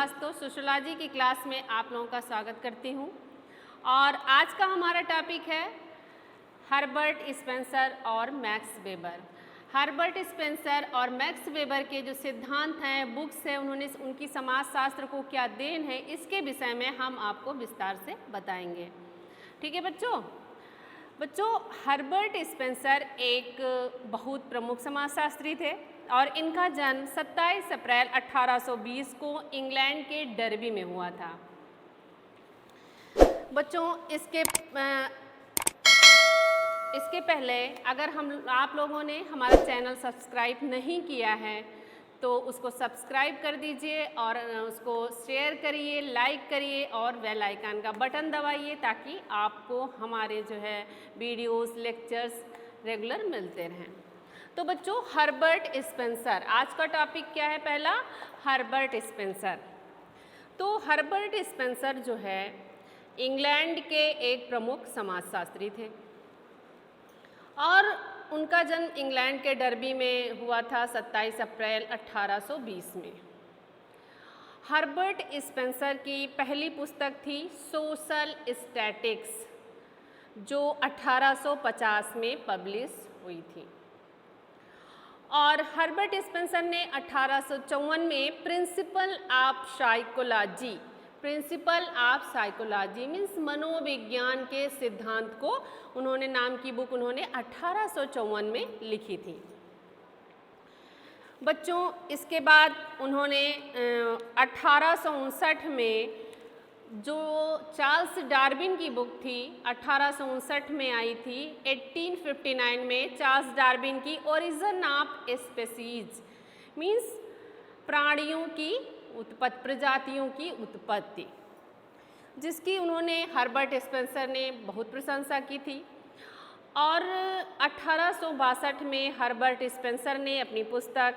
सुहास। तो सोशियोलॉजी की क्लास में आप लोगों का स्वागत करती हूँ और आज का हमारा टॉपिक है हर्बर्ट स्पेंसर और मैक्स वेबर। हर्बर्ट स्पेंसर और मैक्स वेबर के जो सिद्धांत हैं, बुक्स हैं, उन्होंने उनकी समाजशास्त्र को क्या देन है, इसके विषय में हम आपको विस्तार से बताएंगे। ठीक है बच्चों, हर्बर्ट स्पेंसर एक बहुत प्रमुख समाजशास्त्री थे और इनका जन्म 27 अप्रैल 1820 को इंग्लैंड के डर्बी में हुआ था। बच्चों, इसके पहले अगर आप लोगों ने हमारा चैनल सब्सक्राइब नहीं किया है तो उसको सब्सक्राइब कर दीजिए और उसको शेयर करिए, लाइक करिए और बेल आइकन का बटन दबाइए ताकि आपको हमारे जो है वीडियोस, लेक्चर्स रेगुलर मिलते रहें। तो बच्चों, हर्बर्ट स्पेंसर, आज का टॉपिक क्या है? पहला, हर्बर्ट स्पेंसर। तो हर्बर्ट स्पेंसर जो है इंग्लैंड के एक प्रमुख समाजशास्त्री थे और उनका जन्म इंग्लैंड के डर्बी में हुआ था 27 अप्रैल 1820 में। हर्बर्ट स्पेंसर की पहली पुस्तक थी सोशल स्टैटिक्स, जो 1850 में पब्लिश हुई थी। और हर्बर्ट स्पेंसर ने 1854 में प्रिंसिपल ऑफ साइकोलॉजी मीन्स मनोविज्ञान के सिद्धांत को उन्होंने, नाम की बुक उन्होंने 1854 में लिखी थी। बच्चों, इसके बाद उन्होंने 1859 में जो चार्ल्स डार्विन की बुक थी 1859 में आई थी, 1859 में चार्ल्स डार्विन की ओरिजिन ऑफ स्पीशीज मीन्स प्राणियों की उत्पत्ति, प्रजातियों की उत्पत्ति, जिसकी उन्होंने हर्बर्ट स्पेंसर ने बहुत प्रशंसा की थी। और 1862 में हर्बर्ट स्पेंसर ने अपनी पुस्तक,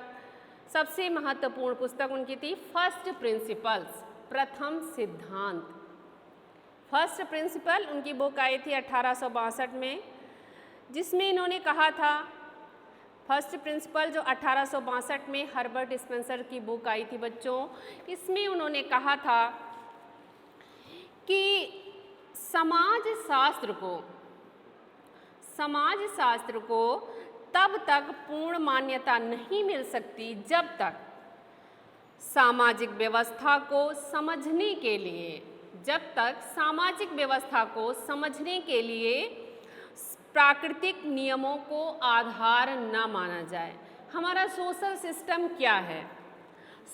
सबसे महत्वपूर्ण पुस्तक उनकी थी फर्स्ट प्रिंसिपल्स, प्रथम सिद्धांत। फर्स्ट प्रिंसिपल उनकी बुक आई थी 1862 में, जिसमें इन्होंने कहा था, फर्स्ट प्रिंसिपल जो 1862 में हर्बर्ट स्पेंसर की बुक आई थी बच्चों, इसमें उन्होंने कहा था कि समाज शास्त्र को तब तक पूर्ण मान्यता नहीं मिल सकती जब तक सामाजिक व्यवस्था को समझने के लिए प्राकृतिक नियमों को आधार न माना जाए। हमारा सोशल सिस्टम क्या है?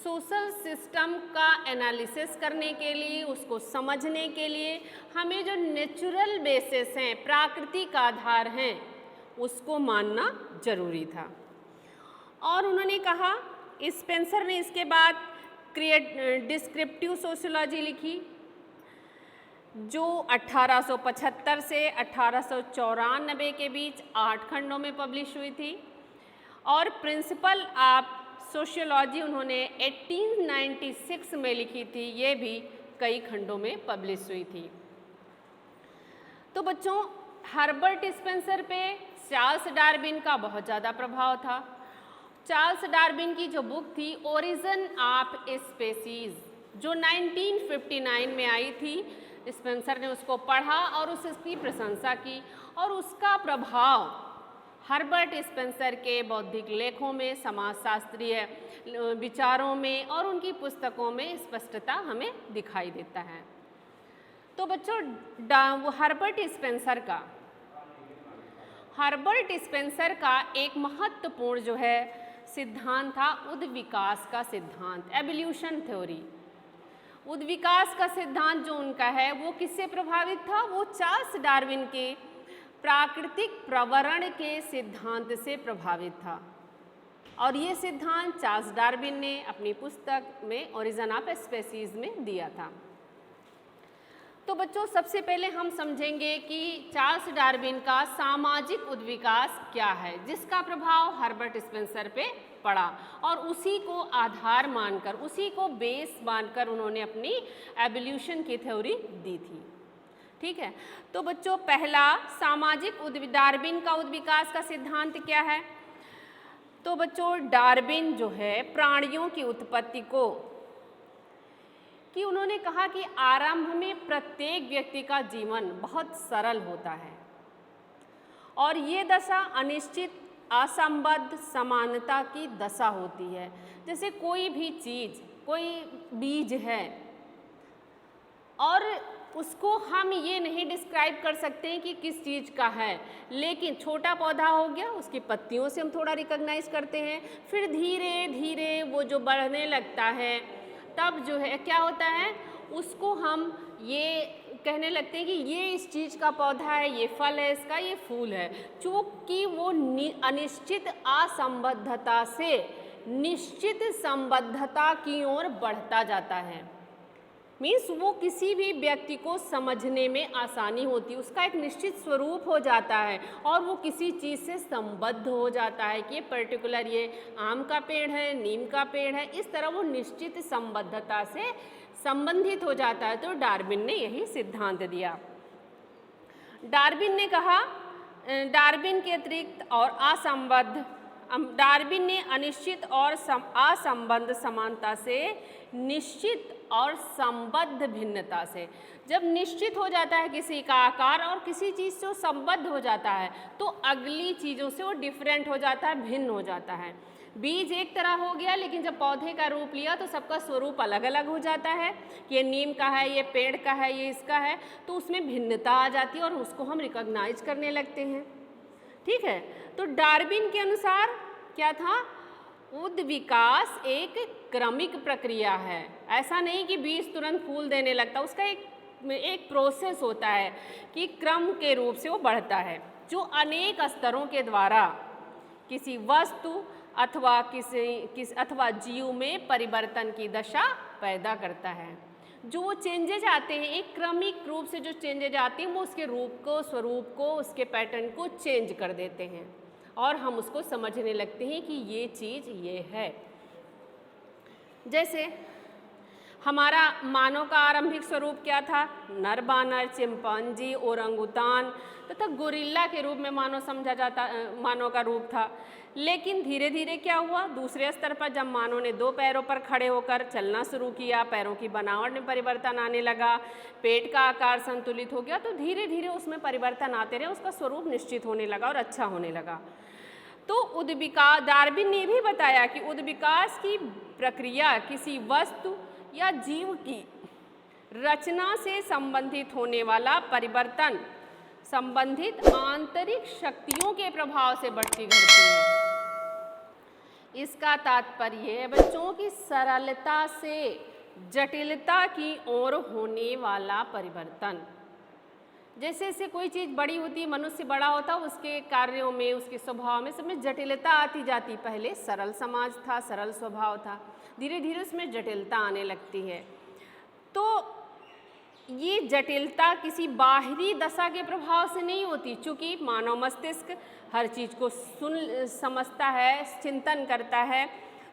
सोशल सिस्टम का एनालिसिस करने के लिए, उसको समझने के लिए हमें जो नेचुरल बेसिस हैं, प्राकृतिक आधार हैं, उसको मानना जरूरी था। और उन्होंने कहा, स्पेंसर ने इसके बाद डिस्क्रिप्टिव सोशियोलॉजी लिखी, जो 1875 से 1894 के बीच 8 खंडों में पब्लिश हुई थी। और प्रिंसिपल ऑफ सोशियोलॉजी उन्होंने 1896 में लिखी थी, ये भी कई खंडों में पब्लिश हुई थी। तो बच्चों, हर्बर्ट स्पेंसर पे चार्ल्स डार्विन का बहुत ज़्यादा प्रभाव था। चार्ल्स डार्विन की जो बुक थी ओरिजिन ऑफ स्पीशीज, जो 1959 में आई थी, स्पेंसर ने उसको पढ़ा और उसकी प्रशंसा की और उसका प्रभाव हर्बर्ट स्पेंसर के बौद्धिक लेखों में, समाजशास्त्रीय विचारों में और उनकी पुस्तकों में स्पष्टता हमें दिखाई देता है। तो बच्चों, हर्बर्ट स्पेंसर का एक महत्वपूर्ण जो है सिद्धांत था उद्विकास का सिद्धांत, एवोल्यूशन थ्योरी। उद्विकास का सिद्धांत जो उनका है वो किससे प्रभावित था? वो चार्ल्स डार्विन के प्राकृतिक प्रवरण के सिद्धांत से प्रभावित था और ये सिद्धांत चार्ल्स डार्विन ने अपनी पुस्तक में ओरिजिन ऑफ स्पीशीज में दिया था। तो बच्चों, सबसे पहले हम समझेंगे कि चार्ल्स डार्विन का सामाजिक उद्विकास क्या है, जिसका प्रभाव हर्बर्ट स्पेंसर पे पड़ा और उसी को आधार मानकर, उसी को बेस मानकर उन्होंने अपनी एवोल्यूशन की थ्योरी दी थी। ठीक है, तो बच्चों, पहला सामाजिक डार्विन का उद्विकास का सिद्धांत क्या है? तो बच्चों, डार्विन जो है प्राणियों की उत्पत्ति को कि उन्होंने कहा कि आरंभ में प्रत्येक व्यक्ति का जीवन बहुत सरल होता है और ये दशा अनिश्चित, असंबद्ध समानता की दशा होती है। जैसे कोई भी चीज़, कोई बीज है और उसको हम ये नहीं डिस्क्राइब कर सकते हैं कि किस चीज़ का है, लेकिन छोटा पौधा हो गया, उसकी पत्तियों से हम थोड़ा रिकॉग्नाइज करते हैं, फिर धीरे धीरे वो जो बढ़ने लगता है तब जो है क्या होता है, उसको हम ये कहने लगते हैं कि ये इस चीज़ का पौधा है, ये फल है, इसका ये फूल है। चूँकि वो अनिश्चित असंबद्धता से निश्चित संबद्धता की ओर बढ़ता जाता है। मीन्स वो किसी भी व्यक्ति को समझने में आसानी होती है, उसका एक निश्चित स्वरूप हो जाता है और वो किसी चीज़ से संबद्ध हो जाता है कि ये पर्टिकुलर ये आम का पेड़ है, नीम का पेड़ है, इस तरह वो निश्चित संबद्धता से संबंधित हो जाता है। तो डार्विन ने यही सिद्धांत दिया। डार्विन ने कहा, डार्विन के अतिरिक्त और असंबद्ध, डार्विन ने अनिश्चित और असंबद्ध समानता से निश्चित और संबद्ध भिन्नता से, जब निश्चित हो जाता है किसी का आकार और किसी चीज़ से वो संबद्ध हो जाता है तो अगली चीज़ों से वो डिफरेंट हो जाता है, भिन्न हो जाता है। बीज एक तरह हो गया, लेकिन जब पौधे का रूप लिया तो सबका स्वरूप अलग अलग हो जाता है कि ये नीम का है, ये पेड़ का है, ये इसका है, तो उसमें भिन्नता आ जाती है और उसको हम रिकॉग्नाइज करने लगते हैं। ठीक है, तो डार्विन के अनुसार क्या था, उद्विकास एक क्रमिक प्रक्रिया है। ऐसा नहीं कि बीज तुरंत फूल देने लगता, उसका एक प्रोसेस होता है कि क्रम के रूप से वो बढ़ता है, जो अनेक स्तरों के द्वारा किसी वस्तु अथवा जीव में परिवर्तन की दशा पैदा करता है। जो चेंजेज आते हैं, एक क्रमिक रूप से जो चेंजेज आते हैं वो उसके रूप को, स्वरूप को, उसके पैटर्न को चेंज कर देते हैं और हम उसको समझने लगते हैं कि ये चीज़ ये है। जैसे हमारा मानव का आरंभिक स्वरूप क्या था, नर बानर, चिंपांजी, ओरंगुतान तथा गोरिल्ला के रूप में मानव समझा जाता, मानव का रूप था। लेकिन धीरे धीरे क्या हुआ, दूसरे स्तर पर जब मानव ने दो पैरों पर खड़े होकर चलना शुरू किया, पैरों की बनावट में परिवर्तन आने लगा, पेट का आकार संतुलित हो गया, तो धीरे धीरे उसमें परिवर्तन आते रहे, उसका स्वरूप निश्चित होने लगा और अच्छा होने लगा। तो उद्विकास, डार्विन ने भी बताया कि उद्विकास की प्रक्रिया किसी वस्तु या जीव की रचना से संबंधित होने वाला परिवर्तन संबंधित आंतरिक शक्तियों के प्रभाव से बढ़ती घटती है। इसका तात्पर्य है बच्चों की सरलता से जटिलता की ओर होने वाला परिवर्तन। जैसे जैसे कोई चीज़ बड़ी होती है, मनुष्य बड़ा होता है, उसके कार्यों में, उसके स्वभाव में, सब में जटिलता आती जाती। पहले सरल समाज था, सरल स्वभाव था, धीरे धीरे उसमें जटिलता आने लगती है। तो ये जटिलता किसी बाहरी दशा के प्रभाव से नहीं होती, चूँकि मानव मस्तिष्क हर चीज़ को समझता है, चिंतन करता है,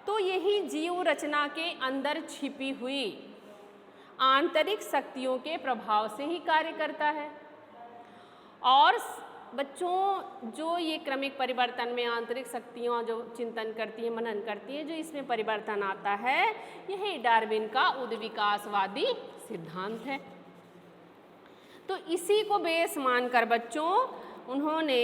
तो यही जीव रचना के अंदर छिपी हुई आंतरिक शक्तियों के प्रभाव से ही कार्य करता है। और बच्चों, जो ये क्रमिक परिवर्तन में आंतरिक शक्तियाँ जो चिंतन करती हैं, मनन करती हैं, जो इसमें परिवर्तन आता है, यही डार्विन का उद्विकासवादी सिद्धांत है। तो इसी को बेस मानकर बच्चों उन्होंने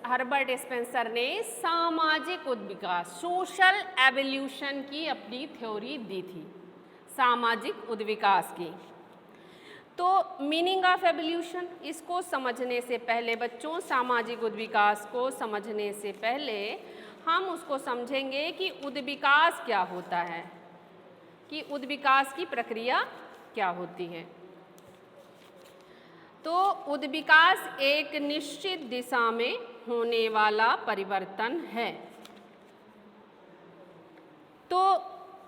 हर्बर्ट स्पेंसर ने सामाजिक उद्विकास, सोशल एवोल्यूशन की अपनी थ्योरी दी थी, सामाजिक उद्विकास की। तो मीनिंग ऑफ एवोल्यूशन, इसको समझने से पहले बच्चों, सामाजिक उद्विकास को समझने से पहले हम उसको समझेंगे कि उद्विकास क्या होता है, कि उद्विकास की प्रक्रिया क्या होती है। तो उद्विकास एक निश्चित दिशा में होने वाला परिवर्तन है। तो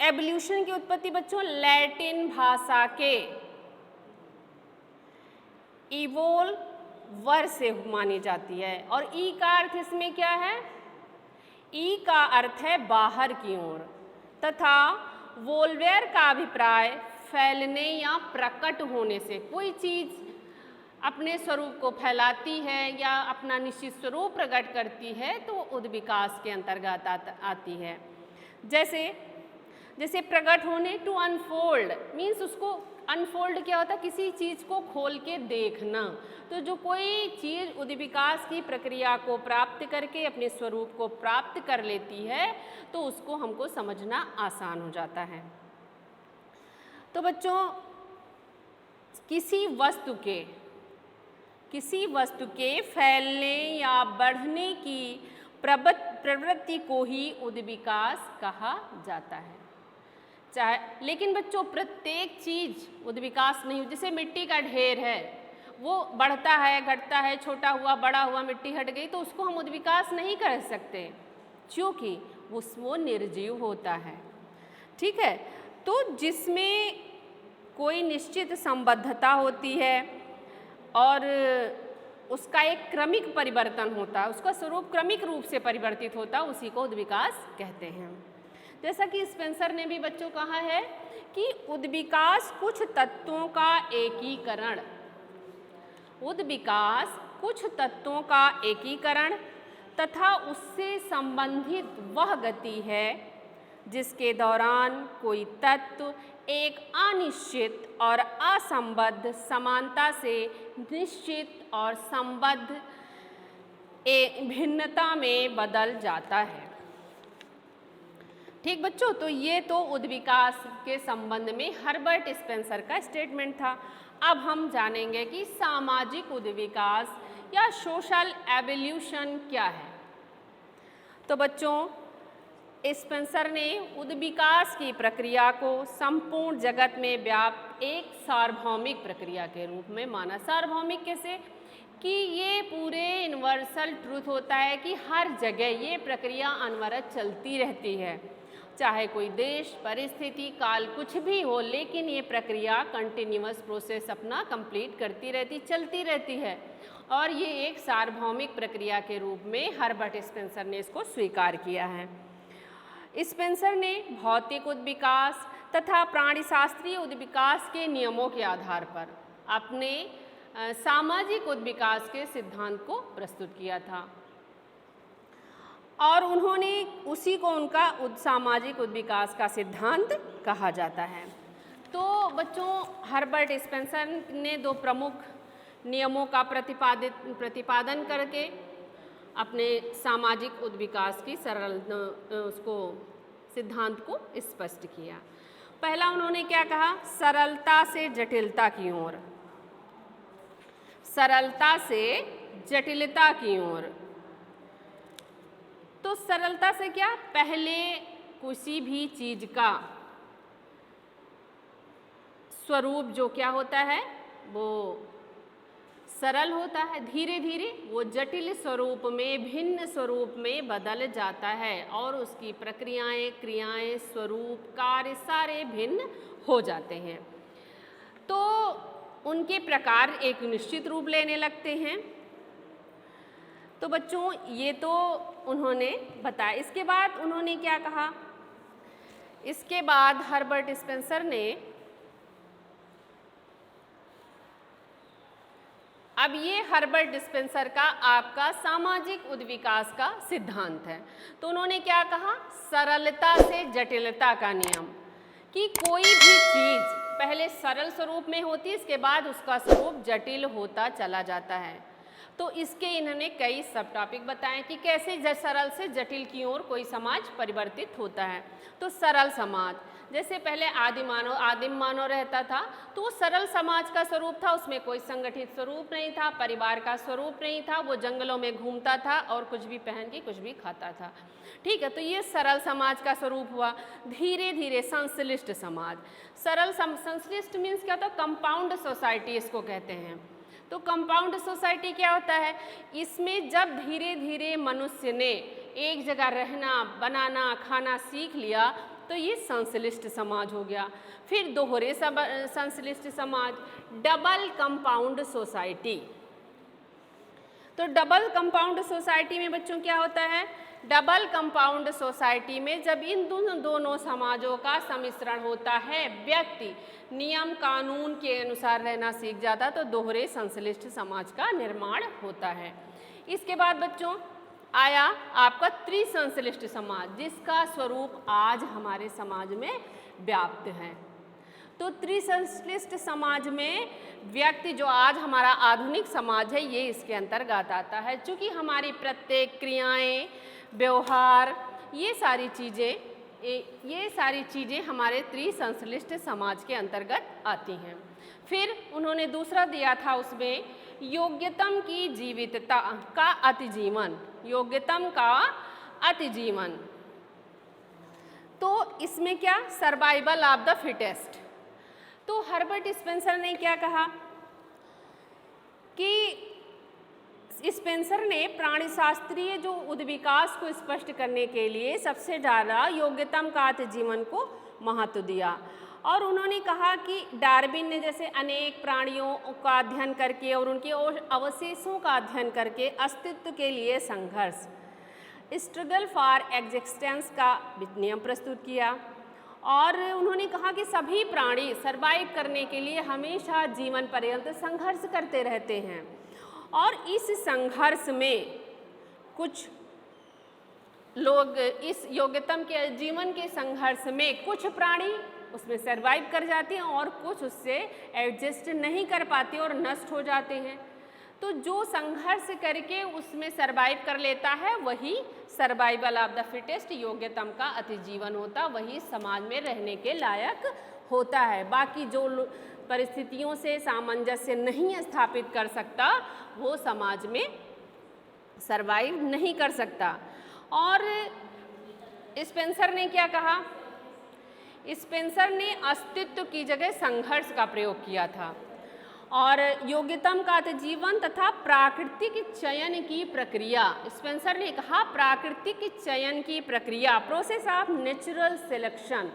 एवोल्यूशन की उत्पत्ति बच्चों लैटिन भाषा के इवोल्वर से मानी जाती है। और ई का अर्थ इसमें क्या है, ई का अर्थ है बाहर की ओर, तथा वोल्वेयर का अभिप्राय फैलने या प्रकट होने से। कोई चीज़ अपने स्वरूप को फैलाती है या अपना निश्चित स्वरूप प्रकट करती है तो उद्विकास के अंतर्गत आती है। जैसे जैसे प्रकट होने, टू अनफोल्ड मीन्स उसको अनफोल्ड क्या होता है, किसी चीज़ को खोल के देखना। तो जो कोई चीज़ उद्विकास की प्रक्रिया को प्राप्त करके अपने स्वरूप को प्राप्त कर लेती है तो उसको हमको समझना आसान हो जाता है। तो बच्चों किसी वस्तु के फैलने या बढ़ने की प्रवृत्ति को ही उद्विकास कहा जाता है। लेकिन बच्चों प्रत्येक चीज़ उद्विकास नहीं, जैसे मिट्टी का ढेर है, वो बढ़ता है घटता है, छोटा हुआ बड़ा हुआ, मिट्टी हट गई, तो उसको हम उद्विकास नहीं कर सकते क्योंकि वो निर्जीव होता है। ठीक है, तो जिसमें कोई निश्चित संबद्धता होती है और उसका एक क्रमिक परिवर्तन होता है, उसका स्वरूप क्रमिक रूप से परिवर्तित होता है, उसी को उद्विकास कहते हैं। जैसा कि स्पेंसर ने भी बच्चों कहा है कि उद्विकास कुछ तत्वों का एकीकरण तथा उससे संबंधित वह गति है जिसके दौरान कोई तत्व एक अनिश्चित और असंबद्ध समानता से निश्चित और संबद्ध भिन्नता में बदल जाता है। ठीक बच्चों, तो ये तो उद्विकास के संबंध में हर्बर्ट स्पेंसर का स्टेटमेंट था। अब हम जानेंगे कि सामाजिक उद्विकास या सोशल एवोल्यूशन क्या है। तो बच्चों स्पेंसर ने उद्विकास की प्रक्रिया को संपूर्ण जगत में व्याप्त एक सार्वभौमिक प्रक्रिया के रूप में माना। सार्वभौमिक कैसे कि ये पूरे यूनिवर्सल ट्रूथ होता है कि हर जगह ये प्रक्रिया अनवरत चलती रहती है, चाहे कोई देश, परिस्थिति, काल कुछ भी हो, लेकिन ये प्रक्रिया कंटिन्यूअस प्रोसेस अपना कंप्लीट करती रहती, चलती रहती है। और ये एक सार्वभौमिक प्रक्रिया के रूप में हर्बर्ट स्पेंसर ने इसको स्वीकार किया है। स्पेंसर ने भौतिक उद्विकास तथा प्राणीशास्त्रीय उद्विकास के नियमों के आधार पर अपने सामाजिक उद्विकास के सिद्धांत को प्रस्तुत किया था और उन्होंने उसी को उनका सामाजिक उद्विकास का सिद्धांत कहा जाता है। तो बच्चों हर्बर्ट स्पेंसर ने दो प्रमुख नियमों का प्रतिपादन करके अपने सामाजिक उद्विकास की उसको सिद्धांत को स्पष्ट किया। पहला उन्होंने क्या कहा, सरलता से जटिलता की ओर, सरलता से जटिलता की ओर। तो सरलता से क्या, पहले किसी भी चीज का स्वरूप जो क्या होता है वो सरल होता है, धीरे धीरे वो जटिल स्वरूप में, भिन्न स्वरूप में बदल जाता है और उसकी प्रक्रियाएं, क्रियाएं, स्वरूप, कार्य सारे भिन्न हो जाते हैं। तो उनके प्रकार एक निश्चित रूप लेने लगते हैं। तो बच्चों ये तो उन्होंने बताया। इसके बाद उन्होंने क्या कहा, इसके बाद हर्बर्ट स्पेंसर ने अब ये हर्बर्ट स्पेंसर का आपका सामाजिक उद्विकास का सिद्धांत है। तो उन्होंने क्या कहा, सरलता से जटिलता का नियम, कि कोई भी चीज़ पहले सरल स्वरूप में होती है, इसके बाद उसका स्वरूप जटिल होता चला जाता है। तो इसके इन्होंने कई सब टॉपिक बताए कि कैसे सरल से जटिल की ओर कोई समाज परिवर्तित होता है। तो सरल समाज, जैसे पहले आदिम मानव रहता था तो वो सरल समाज का स्वरूप था, उसमें कोई संगठित स्वरूप नहीं था, परिवार का स्वरूप नहीं था, वो जंगलों में घूमता था और कुछ भी पहन के कुछ भी खाता था। ठीक है, तो ये सरल समाज का स्वरूप हुआ। धीरे धीरे संश्लिष्ट समाज, संश्लिष्ट मीन्स क्या होता है, कंपाउंड सोसाइटी इसको कहते हैं। तो कंपाउंड सोसाइटी क्या होता है, इसमें जब धीरे धीरे मनुष्य ने एक जगह रहना, बनाना, खाना सीख लिया तो ये संश्लिष्ट समाज हो गया। फिर दोहरे संश्लिष्ट समाज, डबल कंपाउंड सोसाइटी। तो डबल कंपाउंड सोसाइटी में बच्चों क्या होता है, डबल कंपाउंड सोसाइटी में जब इन दोनों समाजों का सम्मिश्रण होता है, व्यक्ति नियम कानून के अनुसार रहना सीख जाता तो दोहरे संश्लिष्ट समाज का निर्माण होता है। इसके बाद बच्चों आया आपका त्रिसंश्लिष्ट समाज, जिसका स्वरूप आज हमारे समाज में व्याप्त है। तो त्रिसंश्लिष्ट समाज में व्यक्ति, जो आज हमारा आधुनिक समाज है, ये इसके अंतर्गत आता है। चूँकि हमारी प्रत्येक क्रियाएं, व्यवहार, ये सारी चीज़ें हमारे त्रिसंश्लिष्ट समाज के अंतर्गत आती हैं। फिर उन्होंने दूसरा दिया था उसमें योग्यतम की जीवितता का अतिजीवन, योग्यतम का अतिजीवन। तो इसमें क्या, सर्वाइवल ऑफ द फिटेस्ट। तो हर्बर्ट स्पेंसर ने क्या कहा कि स्पेंसर ने प्राणीशास्त्रीय जो उद्विकास को स्पष्ट करने के लिए सबसे ज़्यादा योग्यतम का अतिजीवन को महत्व दिया। और उन्होंने कहा कि डार्विन ने जैसे अनेक प्राणियों का अध्ययन करके और उनके अवशेषों का अध्ययन करके अस्तित्व के लिए संघर्ष, स्ट्रगल फॉर एग्जिस्टेंस का नियम प्रस्तुत किया। और उन्होंने कहा कि सभी प्राणी सर्वाइव करने के लिए हमेशा जीवन पर्यंत संघर्ष करते रहते हैं, और इस संघर्ष में कुछ लोग, इस योग्यतम के जीवन के संघर्ष में कुछ प्राणी उसमें सर्वाइव कर जाते हैं और कुछ उससे एडजस्ट नहीं कर पाते और नष्ट हो जाते हैं। तो जो संघर्ष करके उसमें सर्वाइव कर लेता है वही सर्वाइवल ऑफ द फिटेस्ट, योग्यतम का अतिजीवन होता, वही समाज में रहने के लायक होता है। बाकी जो परिस्थितियों से सामंजस्य नहीं स्थापित कर सकता वो समाज में सर्वाइव नहीं कर सकता। और स्पेंसर ने क्या कहा, स्पेंसर ने अस्तित्व की जगह संघर्ष का प्रयोग किया था। और योग्यतम का अतिजीवन तथा प्राकृतिक चयन की प्रक्रिया, स्पेंसर ने कहा प्राकृतिक चयन की प्रक्रिया, प्रोसेस ऑफ नेचुरल सिलेक्शन।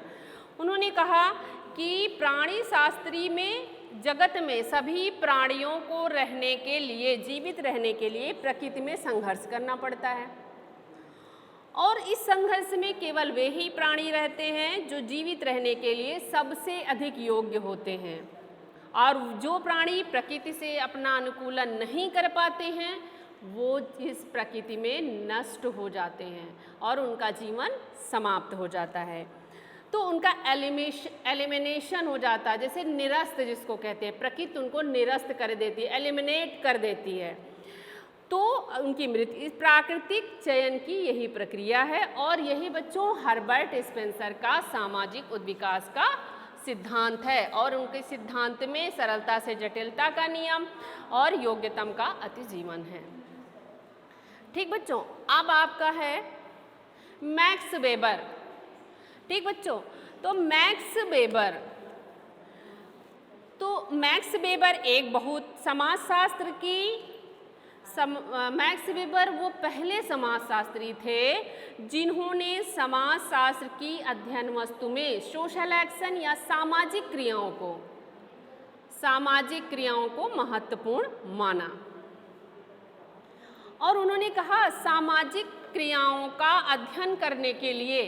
उन्होंने कहा कि प्राणी शास्त्री में जगत में सभी प्राणियों को रहने के लिए, जीवित रहने के लिए प्रकृति में संघर्ष करना पड़ता है, और इस संघर्ष में केवल वे ही प्राणी रहते हैं जो जीवित रहने के लिए सबसे अधिक योग्य होते हैं, और जो प्राणी प्रकृति से अपना अनुकूलन नहीं कर पाते हैं वो इस प्रकृति में नष्ट हो जाते हैं और उनका जीवन समाप्त हो जाता है। तो उनका एलिमिनेशन हो जाता है, जैसे निरस्त जिसको कहते हैं, प्रकृति उनको निरस्त कर देती है, एलिमिनेट कर देती है, तो उनकी मृत्यु। इस प्राकृतिक चयन की यही प्रक्रिया है, और यही बच्चों हर्बर्ट स्पेंसर का सामाजिक उद्विकास का सिद्धांत है। और उनके सिद्धांत में सरलता से जटिलता का नियम और योग्यतम का अतिजीवन है। ठीक बच्चों, अब आपका है मैक्स वेबर। ठीक बच्चों, तो मैक्स वेबर एक बहुत समाजशास्त्र की मैक्स वेबर वो पहले समाजशास्त्री थे जिन्होंने समाजशास्त्र की अध्ययन वस्तु में सोशल एक्शन या सामाजिक क्रियाओं को महत्वपूर्ण माना। और उन्होंने कहा सामाजिक क्रियाओं का अध्ययन करने के लिए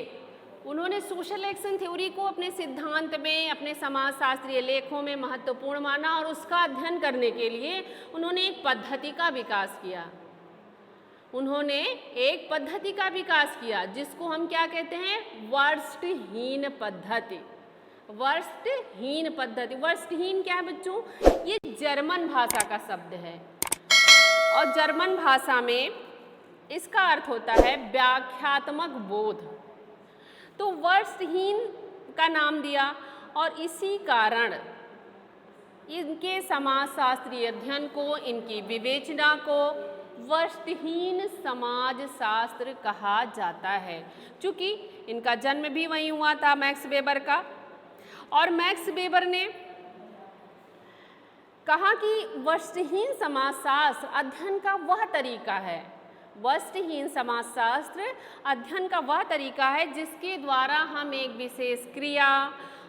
उन्होंने सोशल एक्शन थ्योरी को अपने सिद्धांत में, अपने समाजशास्त्रीय लेखों में महत्वपूर्ण माना, और उसका अध्ययन करने के लिए उन्होंने एक पद्धति का विकास किया जिसको हम क्या कहते हैं, वस्तुहीन पद्धति। वस्तुहीन क्या है बच्चों, ये जर्मन भाषा का शब्द है, और जर्मन भाषा में इसका अर्थ होता है व्याख्यात्मक बोध। तो वस्तुहीन का नाम दिया, और इसी कारण इनके समाजशास्त्रीय अध्ययन को, इनकी विवेचना को वस्तुहीन समाजशास्त्र कहा जाता है। चूँकि इनका जन्म भी वहीं हुआ था, मैक्स वेबर का। और मैक्स वेबर ने कहा कि वस्तुहीन समाजशास्त्र अध्ययन का वह तरीका है, वस्तुहीन समाजशास्त्र अध्ययन का वह तरीका है जिसके द्वारा हम एक विशेष क्रिया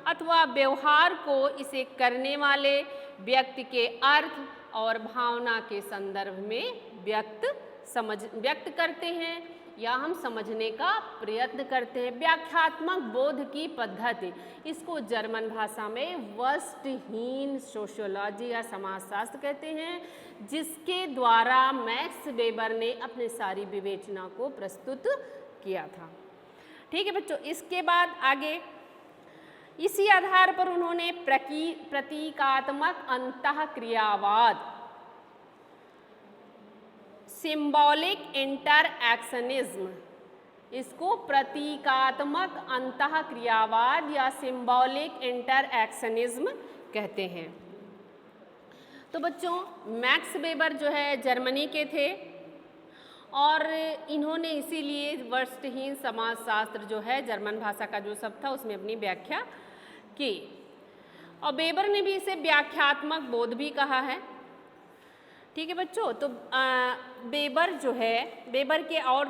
अथवा व्यवहार को इसे करने वाले व्यक्ति के अर्थ और भावना के संदर्भ में व्यक्त व्यक्त करते हैं या हम समझने का प्रयत्न करते हैं। व्याख्यात्मक बोध की पद्धति, इसको जर्मन भाषा में वस्तुहीन सोशियोलॉजी या समाजशास्त्र कहते हैं, जिसके द्वारा मैक्स वेबर ने अपने सारी विवेचना को प्रस्तुत किया था। ठीक है बच्चों, इसके बाद आगे इसी आधार पर उन्होंने प्रतीकात्मक अंतःक्रियावाद, सिंबॉलिक इंटरएक्शनिज्म, इसको प्रतीकात्मक अंतःक्रियावाद या सिंबॉलिक इंटरएक्शनिज्म कहते हैं। तो बच्चों मैक्स वेबर जो है जर्मनी के थे और इन्होंने इसीलिए वस्तुहीन समाजशास्त्र जो है जर्मन भाषा का जो शब्द था उसमें अपनी व्याख्या की। और वेबर ने भी इसे व्याख्यात्मक बोध भी कहा है। ठीक है बच्चों, तो वेबर जो है, वेबर के और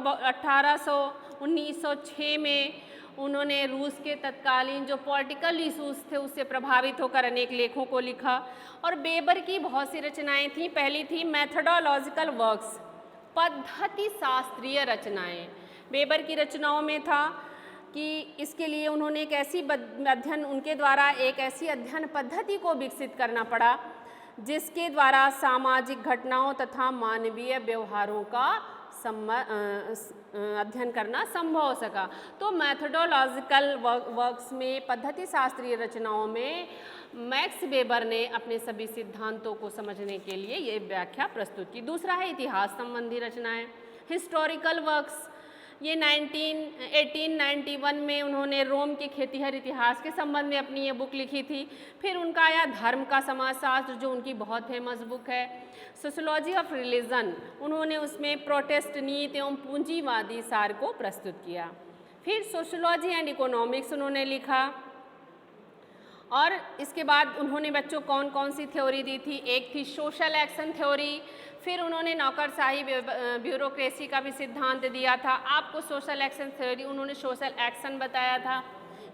1906 में उन्होंने रूस के तत्कालीन जो पॉलिटिकल इशूज़ थे उससे प्रभावित होकर अनेक लेखों को लिखा। और वेबर की बहुत सी रचनाएं थीं। पहली थी मेथोडोलॉजिकल वर्क्स, पद्धति शास्त्रीय रचनाएं। वेबर की रचनाओं में था कि इसके लिए उन्होंने एक ऐसी अध्ययन, उनके द्वारा एक ऐसी अध्ययन पद्धति को विकसित करना पड़ा जिसके द्वारा सामाजिक घटनाओं तथा मानवीय व्यवहारों का अध्ययन करना संभव हो सका। तो मैथोडोलॉजिकल वर्क्स में, पद्धति शास्त्रीय रचनाओं में मैक्स वेबर ने अपने सभी सिद्धांतों को समझने के लिए ये व्याख्या प्रस्तुत की। दूसरा है इतिहास संबंधी रचनाएं, हिस्टोरिकल वर्क्स। ये 1891 में उन्होंने रोम के खेतिहर इतिहास के संबंध में अपनी ये बुक लिखी थी। फिर उनका आया धर्म का समाजशास्त्र, जो उनकी बहुत फेमस बुक है। सोशियोलॉजी ऑफ रिलीजन, उन्होंने उसमें प्रोटेस्ट नीति एवं पूंजीवादी सार को प्रस्तुत किया। फिर सोशियोलॉजी एंड इकोनॉमिक्स उन्होंने लिखा। और इसके बाद उन्होंने बच्चों कौन कौन सी थ्योरी दी थी? एक थी सोशल एक्शन थ्योरी। फिर उन्होंने नौकरशाही ब्यूरोक्रेसी का भी सिद्धांत दिया था। आपको सोशल एक्शन थ्योरी, उन्होंने सोशल एक्शन बताया था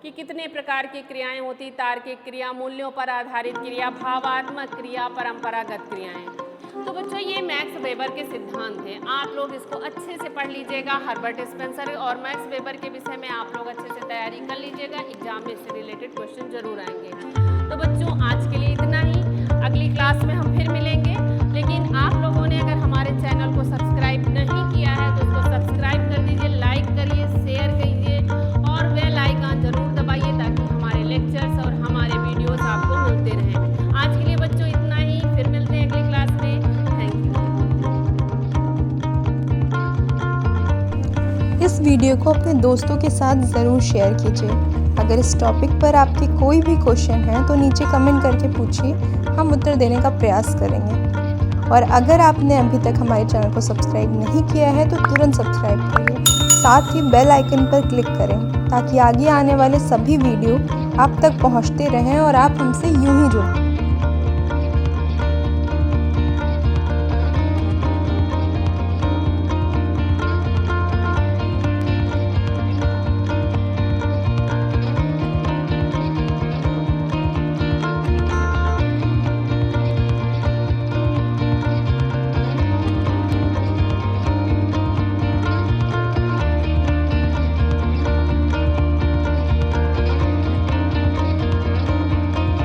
कि कितने प्रकार की क्रियाएं होती, तार्किक क्रिया, मूल्यों पर आधारित क्रिया, भावात्मक क्रिया, परंपरागत क्रियाएं। तो बच्चों ये मैक्स वेबर के सिद्धांत हैं। आप लोग इसको अच्छे से पढ़ लीजिएगा। हर्बर्ट स्पेंसर और मैक्स वेबर के विषय में आप लोग अच्छे से तैयारी कर लीजिएगा। एग्जाम में इससे रिलेटेड क्वेश्चन जरूर आएंगे। तो बच्चों आज के लिए इतना ही। अगली क्लास में हम फिर मिलेंगे। लेकिन आप लोगों ने अगर हमारे चैनल को सब्सक्राइब नहीं किया है तो उसको सब्सक्राइब कर दीजिए, लाइक करिए, शेयर कीजिए और बेल आइकन जरूर दबाइए ताकि हमारे लेक्चर्स और हमारे वीडियोस आपको मिलते रहें। आज के लिए बच्चों इतना ही, फिर मिलते हैं अगली क्लास में। Thank you. इस वीडियो को अपने दोस्तों के साथ ज़रूर शेयर कीजिए। अगर इस टॉपिक पर आपके कोई भी क्वेश्चन है तो नीचे कमेंट करके पूछिए, हम उत्तर देने का प्रयास करेंगे। और अगर आपने अभी तक हमारे चैनल को सब्सक्राइब नहीं किया है तो तुरंत सब्सक्राइब करिए, साथ ही बेल आइकन पर क्लिक करें ताकि आगे आने वाले सभी वीडियो आप तक पहुंचते रहें और आप हमसे यूं ही जुड़ें।